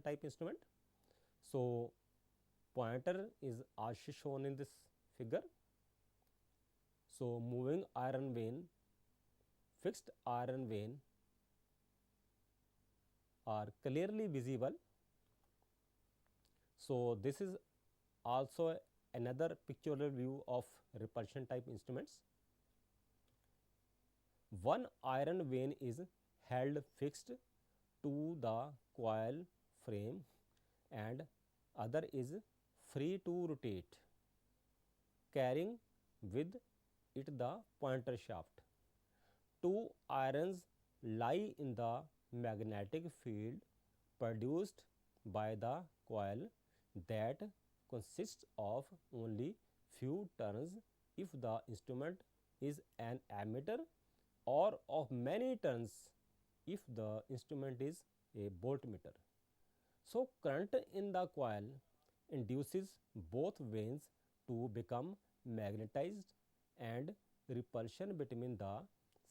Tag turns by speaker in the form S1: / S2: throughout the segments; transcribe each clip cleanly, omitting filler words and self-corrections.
S1: type instrument. So, pointer is also shown in this figure. So, moving iron vane, fixed iron vane are clearly visible. So, this is also another pictorial view of repulsion type instruments. One iron vane is held fixed to the coil frame and other is free to rotate, carrying with it the pointer shaft. Two irons lie in the magnetic field produced by the coil that consists of only few turns if the instrument is an ammeter, or of many turns if the instrument is a voltmeter. So, current in the coil induces both vanes to become magnetized and repulsion between the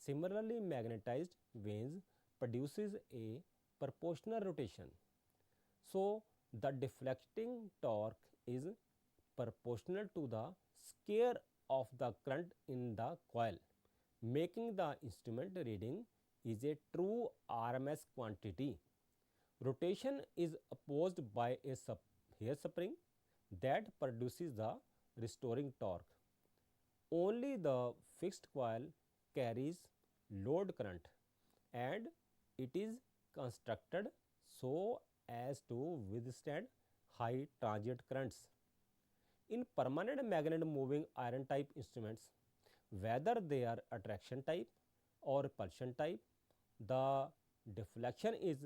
S1: similarly magnetized vanes produces a proportional rotation. So, the deflecting torque is proportional to the square of the current in the coil, making the instrument reading is a true RMS quantity. Rotation is opposed by a hair spring that produces the restoring torque. Only the fixed coil carries load current and it is constructed so as to withstand high transient currents. In permanent magnet moving iron type instruments, whether they are attraction type or repulsion type, the deflection is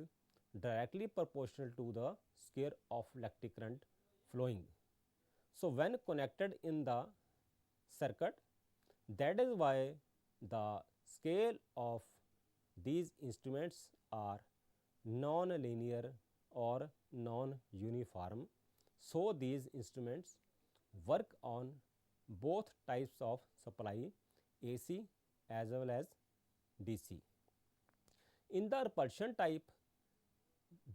S1: directly proportional to the square of electric current flowing. So, when connected in the circuit, that is why the scale of these instruments are non-linear or non-uniform. So, these instruments work on both types of supply, AC as well as DC. In the repulsion type,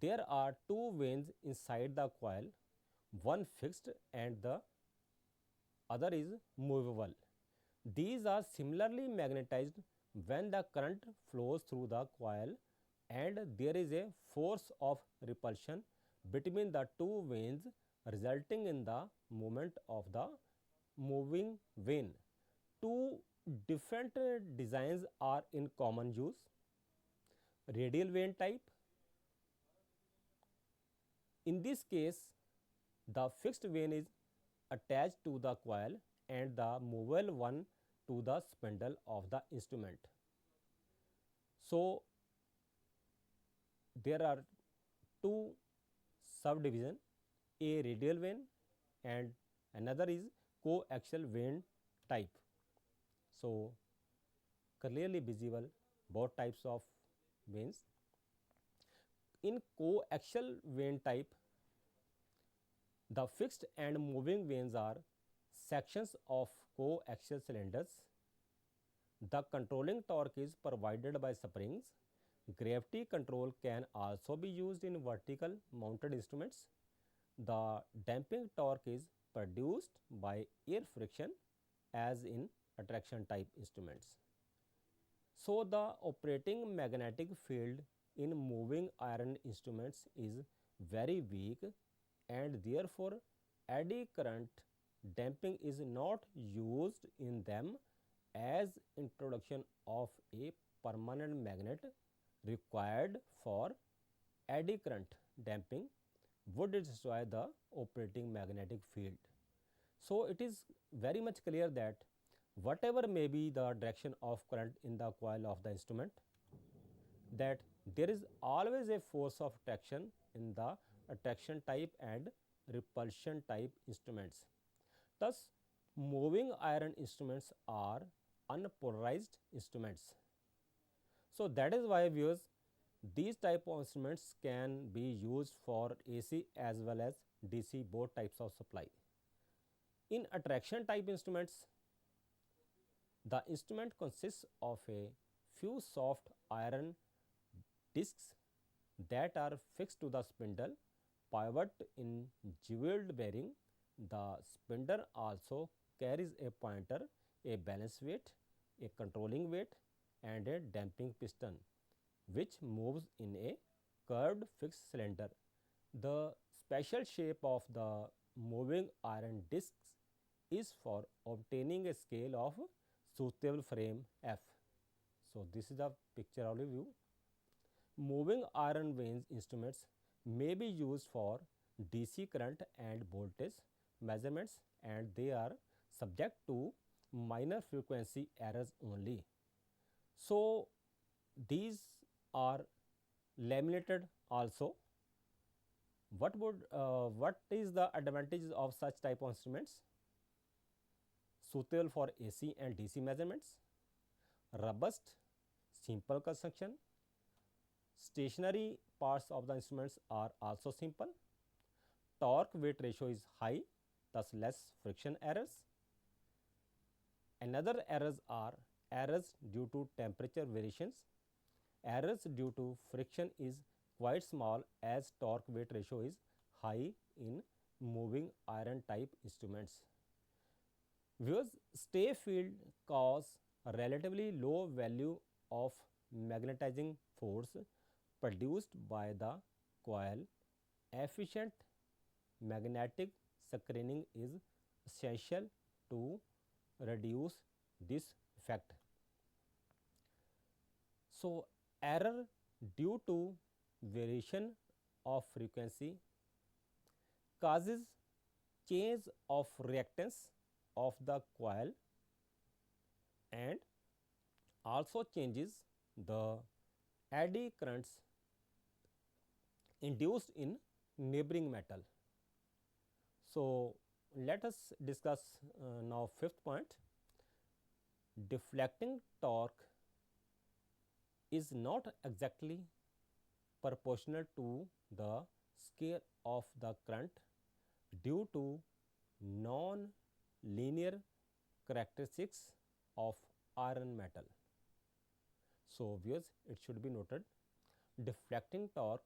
S1: there are two vanes inside the coil, one fixed and the other is movable. These are similarly magnetized when the current flows through the coil and there is a force of repulsion between the two vanes resulting in the movement of the moving vane. Two different designs are in common use. Radial vane type. In this case, the fixed vane is attached to the coil and the movable one to the spindle of the instrument. So, there are two subdivision, a radial vane and another is coaxial vane type. So, clearly visible both types of vanes. In coaxial vane type, the fixed and moving vanes are sections of coaxial cylinders. The controlling torque is provided by springs. Gravity control can also be used in vertical mounted instruments. The damping torque is produced by air friction as in attraction type instruments. So, the operating magnetic field in moving iron instruments is very weak and therefore, eddy current damping is not used in them, as introduction of a permanent magnet required for eddy current damping would destroy the operating magnetic field. So, it is very much clear that whatever may be the direction of current in the coil of the instrument, that there is always a force of attraction in the attraction type and repulsion type instruments. Thus, moving iron instruments are unpolarized instruments. So, that is why viewers, these type of instruments can be used for AC as well as DC both types of supply. In attraction type instruments, the instrument consists of a few soft iron discs that are fixed to the spindle pivot in jeweled bearing. The spindle also carries a pointer, a balance weight, a controlling weight, and a damping piston, which moves in a curved fixed cylinder. The special shape of the moving iron discs is for obtaining a scale of suitable frame F. So, this is the picture overview. Moving iron vanes instruments may be used for DC current and voltage measurements, and they are subject to minor frequency errors only. So, these are laminated also. What is the advantages of such type of instruments? Suitable for AC and DC measurements, robust, simple construction, stationary parts of the instruments are also simple, torque weight ratio is high, thus less friction errors. Another errors are errors due to temperature variations. Errors due to friction is quite small as torque weight ratio is high in moving iron type instruments. Viewers, stay field cause a relatively low value of magnetizing force produced by the coil. Efficient magnetic screening is essential to reduce this effect. So, error due to variation of frequency causes change of reactance of the coil and also changes the eddy currents induced in neighboring metal. So, let us discuss now fifth point. Deflecting torque is not exactly proportional to the scale of the current due to non-linear characteristics of iron metal. So, viewers, it should be noted, deflecting torque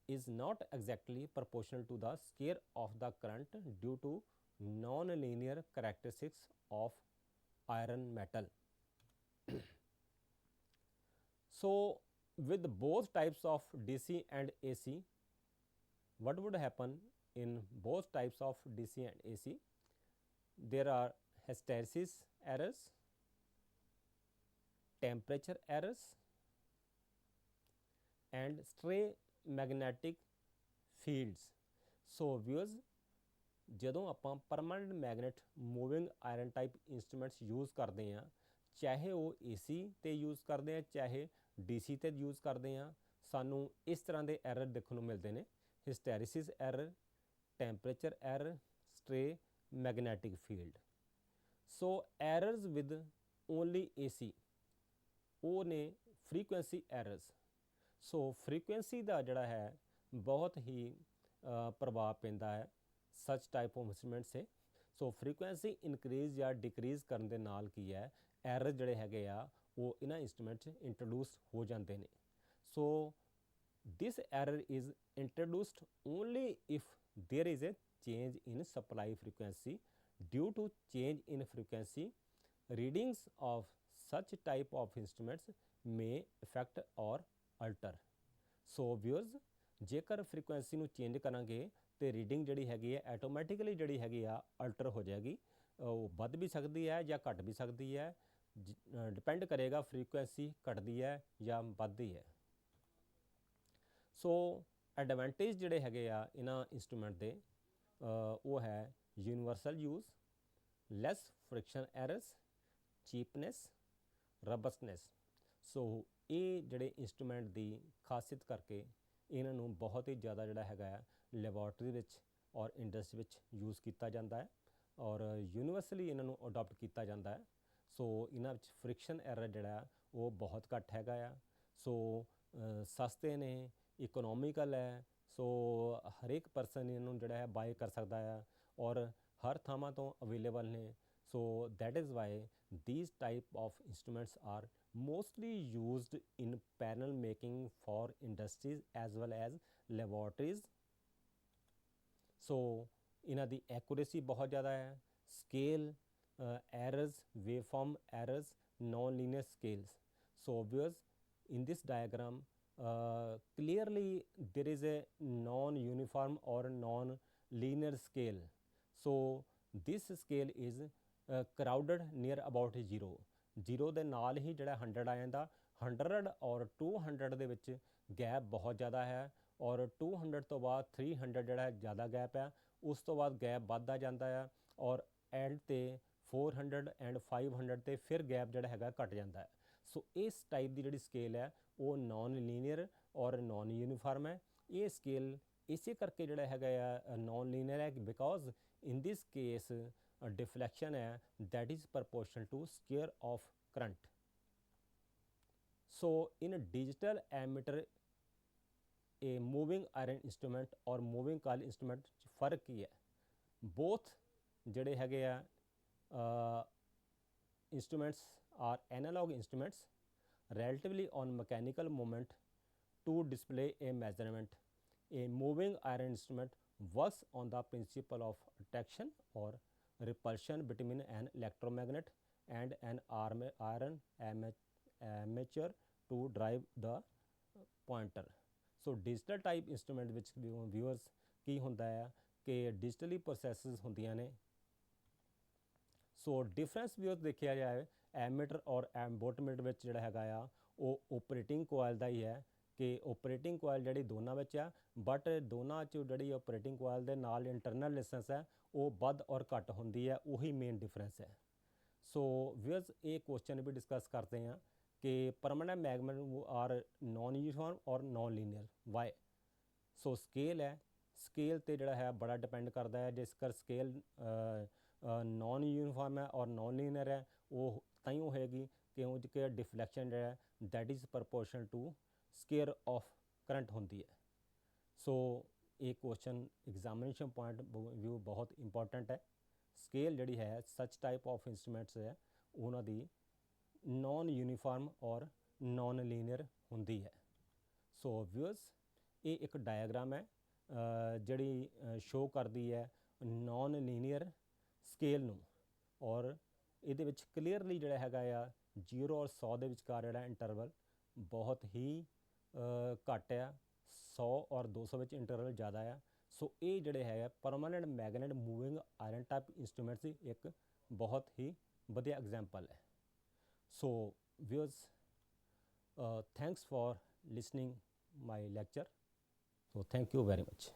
S1: is not exactly proportional to the scale of the current due to non-linear characteristics of iron metal. So, with both types of DC and AC, what would happen in both types of DC and AC? There are hysteresis errors, temperature errors, and stray magnetic fields. So, viewers, ਜਦੋਂ ਆਪਾਂ permanent magnet moving iron type instruments use ਕਰਦੇ ਹਾਂ, ਚਾਹੇ ਉਹ AC 'ਤੇ use ਕਰਦੇ ਹਾਂ, ਚਾਹੇ DC 'ਤੇ ਯੂਜ਼ ਕਰਦੇ ਹਾਂ, ਸਾਨੂੰ ਇਸ ਤਰ੍ਹਾਂ ਦੇ ਐਰਰ ਦੇਖਣ ਨੂੰ ਮਿਲਦੇ ਨੇ: hysteresis error, temperature error, stray magnetic field. So errors with only AC ਉਹ ਨੇ ਫਰੀਕੁਐਂਸੀ ਐਰਰਸ. ਸੋ ਫਰੀਕੁਐਂਸੀ ਦਾ ਜਿਹੜਾ ਹੈ ਬਹੁਤ ਹੀ ਪ੍ਰਭਾਵ ਪੈਂਦਾ ਹੈ ਸੱਚ ਟਾਈਪ ਆਫ ਇੰਸਟਰੂਮੈਂਟ 'ਤੇ. ਸੋ ਫਰੀਕੁਐਂਸੀ ਇਨਕਰੀਜ਼ ਜਾਂ ਡਿਕਰੀਜ਼ ਕਰਨ ਦੇ ਨਾਲ ਕੀ ਹੈ, ਐਰਰ ਜਿਹੜੇ ਹੈਗੇ ਆ ਉਹ ਇਹਨਾਂ ਇੰਸਟਰੂਮੈਂਟ 'ਚ ਇੰਟਰੋਡਿਊਸ ਹੋ ਜਾਂਦੇ ਨੇ. ਸੋ this error is introduced only if there is a change in supply frequency. Due to change in frequency, readings of such type of instruments may affect or alter. So viewers, ਜੇਕਰ frequency ਨੂੰ change ਕਰਾਂਗੇ ਤੇ reading ਜਿਹੜੀ ਹੈਗੀ ਹੈ automatically ਜਿਹੜੀ ਹੈਗੀ ਆ ਅਲਟਰ ਹੋ ਜਾਏਗੀ. ਉਹ ਵੱਧ ਵੀ ਸਕਦੀ ਹੈ ਜਾਂ ਘੱਟ ਵੀ ਸਕਦੀ ਹੈ, ਡਿਪੈਂਡ ਕਰੇਗਾ ਫਰੀਕੁਐਂਸੀ ਘਟਦੀ ਹੈ ਜਾਂ ਵੱਧਦੀ ਹੈ. ਸੋ ਐਡਵਾਂਟੇਜ ਜਿਹੜੇ ਹੈਗੇ ਆ ਇਹਨਾਂ ਇੰਸਟਰੂਮੈਂਟ ਦੇ ਉਹ ਹੈ ਯੂਨੀਵਰਸਲ ਯੂਜ਼, ਲੈਸ ਫ੍ਰਿਕਸ਼ਨ ਐਰਰਸ, ਚੀਪਨੈਸ, ਰਬਸਟਨੈਸ. ਸੋ ਇਹ ਜਿਹੜੇ ਇੰਸਟਰੂਮੈਂਟ ਦੀ ਖਾਸੀਅਤ ਕਰਕੇ ਇਹਨਾਂ ਨੂੰ ਬਹੁਤ ਹੀ ਜ਼ਿਆਦਾ ਜਿਹੜਾ ਹੈਗਾ ਆ ਲੈਬੋਰਟਰੀ ਵਿੱਚ ਔਰ ਇੰਡਸਟਰੀ ਵਿੱਚ ਯੂਜ਼ ਕੀਤਾ ਜਾਂਦਾ ਹੈ ਔਰ ਯੂਨੀਵਰਸਲੀ ਇਹਨਾਂ ਨੂੰ ਅਡੋਪਟ ਕੀਤਾ ਜਾਂਦਾ ਹੈ. ਸੋ ਇਹਨਾਂ ਵਿੱਚ ਫ੍ਰਿਕਸ਼ਨ ਐਰਰ ਜਿਹੜਾ ਉਹ ਬਹੁਤ ਘੱਟ ਹੈਗਾ ਆ. ਸੋ ਸਸਤੇ ਨੇ, ਇਕਨੋਮੀਕਲ ਹੈ. ਸੋ ਹਰੇਕ ਪਰਸਨ ਇਹਨੂੰ ਜਿਹੜਾ ਹੈ ਬਾਏ ਕਰ ਸਕਦਾ ਆ ਔਰ ਹਰ ਥਾਵਾਂ ਤੋਂ ਅਵੇਲੇਬਲ ਨੇ. So that is why these type of instruments are mostly used in panel making for industries as well as laboratories. So ਇਹਨਾਂ ਦੀ ਐਕੂਰੇਸੀ ਬਹੁਤ ਜ਼ਿਆਦਾ ਹੈ। Scale errors, waveform errors, non-linear scales. So viewers, in this diagram clearly there is a non-uniform or non-linear scale. So this scale is crowded near about 0. 0 ਦੇ ਨਾਲ ਹੀ ਜਿਹੜਾ 100 ਆ ਜਾਂਦਾ। 100 ਔਰ 200 ਦੇ ਵਿੱਚ ਗੈਪ ਬਹੁਤ ਜ਼ਿਆਦਾ ਹੈ, ਔਰ 200 ਤੋਂ ਬਾਅਦ 300 ਜਿਹੜਾ ਜ਼ਿਆਦਾ ਗੈਪ ਆ, ਉਸ ਤੋਂ ਬਾਅਦ ਗੈਪ ਵੱਧਦਾ ਜਾਂਦਾ ਆ, ਔਰ ਐਂਡ 'ਤੇ 400 ਐਂਡ 500 ਤੇ ਫਿਰ ਗੈਪ ਜਿਹੜਾ ਹੈਗਾ ਘਟ ਜਾਂਦਾ ਹੈ। ਸੋ ਇਸ ਟਾਈਪ ਦੀ ਜਿਹੜੀ ਸਕੇਲ ਹੈ ਉਹ ਨੋਨ ਲੀਨੀਅਰ ਔਰ ਨੋਨ ਯੂਨੀਫਾਰਮ ਹੈ। ਇਹ ਸਕੇਲ ਇਸੇ ਕਰਕੇ ਜਿਹੜਾ ਹੈਗਾ ਆ ਨੋਨ ਲੀਨੀਅਰ ਹੈ, ਬਿਕੋਜ਼ ਇਨ ਦਿਸ ਕੇਸ ਡਿਫਲੈਕਸ਼ਨ ਹੈ that is proportional to square of current. So in a digital ammeter, a moving iron instrument or moving coil instrument 'ਚ ਫਰਕ ਕੀ ਹੈ? both ਜਿਹੜੇ ਹੈਗੇ ਆ instruments are analog instruments relatively on mechanical moment to display a measurement. A moving iron instrument works on the principle of attraction or repulsion between an electromagnet and an iron armature to drive the pointer. So digital type instrument ਵਿੱਚ viewers ਕੀ ਹੁੰਦਾ ਹੈ ਕਿ digitally processes ਹੁੰਦੀਆਂ ਨੇ। ਸੋ difference ਵੀ ਉਹ ਦੇਖਿਆ ਜਾਏ ਐਮੀਟਰ ਔਰ ਵੋਲਟਮੀਟਰ ਵਿੱਚ ਜਿਹੜਾ ਹੈਗਾ ਆ ਉਹ ਓਪਰੇਟਿੰਗ ਕੋਇਲ ਦਾ ਹੀ ਹੈ ਕਿ ਓਪਰੇਟਿੰਗ ਕੋਇਲ ਜਿਹੜੀ ਦੋਨਾਂ ਵਿੱਚ ਆ, ਬਟ ਦੋਨਾਂ 'ਚ ਜਿਹੜੀ ਓਪਰੇਟਿੰਗ ਕੋਇਲ ਦੇ ਨਾਲ ਇੰਟਰਨਲ ਰੈਜ਼ਿਸਟੈਂਸ ਹੈ ਉਹ ਵੱਧ ਔਰ ਘੱਟ ਹੁੰਦੀ ਹੈ, ਉਹੀ ਮੇਨ ਡਿਫਰੈਂਸ ਹੈ। ਸੋ ਵਿਅਰਸ ਇਹ ਕੁਐਸਚਨ ਵੀ ਡਿਸਕਸ ਕਰਦੇ ਹਾਂ ਕਿ permanent magnet are non uniform ਔਰ non linear, why? So scale ਹੈ, ਸਕੇਲ 'ਤੇ ਜਿਹੜਾ ਹੈ ਬੜਾ ਡਿਪੈਂਡ ਕਰਦਾ ਹੈ। ਜੇਕਰ ਸਕੇਲ ਨੋਨ ਯੂਨੀਫਾਰਮ ਹੈ ਔਰ ਨੋਨ ਲੀਨੀਅਰ ਹੈ, ਉਹ ਤਾਂ ਹੀ ਹੋਏਗੀ ਕਿਉਂਕਿ ਡਿਫਲੈਕਸ਼ਨ ਜਿਹੜਾ ਹੈ that is proportional to square of current ਹੁੰਦੀ ਹੈ। ਸੋ ਇਹ ਕੁਐਸਚਨ ਐਗਜ਼ਾਮੀਨੇਸ਼ਨ ਪੁਆਇੰਟ ਵਿਊ ਬਹੁਤ ਇੰਪੋਰਟੈਂਟ ਹੈ। ਸਕੇਲ ਜਿਹੜੀ ਹੈ ਸੱਚ ਟਾਈਪ ਆਫ ਇੰਸਟਰੂਮੈਂਟਸ ਹੈ ਉਹਨਾਂ ਦੀ ਨੋਨ ਯੂਨੀਫਾਰਮ ਔਰ ਨੋਨ ਲੀਨੀਅਰ ਹੁੰਦੀ ਹੈ। ਸੋ ਵਿਊਅਰਸ ਇਹ ਇੱਕ ਡਾਇਆਗਰਾਮ ਹੈ ਜਿਹੜੀ ਸ਼ੋ ਕਰਦੀ ਹੈ ਨੋਨ ਲੀਨੀਅਰ ਸਕੇਲ ਨੂੰ, ਔਰ ਇਹਦੇ ਵਿੱਚ ਕਲੀਅਰਲੀ ਜਿਹੜਾ ਹੈਗਾ ਆ 0 ਔਰ 100 ਦੇ ਵਿਚਕਾਰ ਜਿਹੜਾ ਇੰਟਰਵਲ ਬਹੁਤ ਹੀ ਘੱਟ ਆ, 100 ਔਰ 200 ਵਿੱਚ ਇੰਟਰਵਲ ਜ਼ਿਆਦਾ ਆ। ਸੋ ਇਹ ਜਿਹੜੇ ਹੈਗਾ permanent magnet moving iron type instruments ਦੀ ਇੱਕ ਬਹੁਤ ਹੀ ਵਧੀਆ ਐਗਜ਼ਾਮਪਲ ਹੈ। So viewers thanks for listening my lecture. So thank you very much.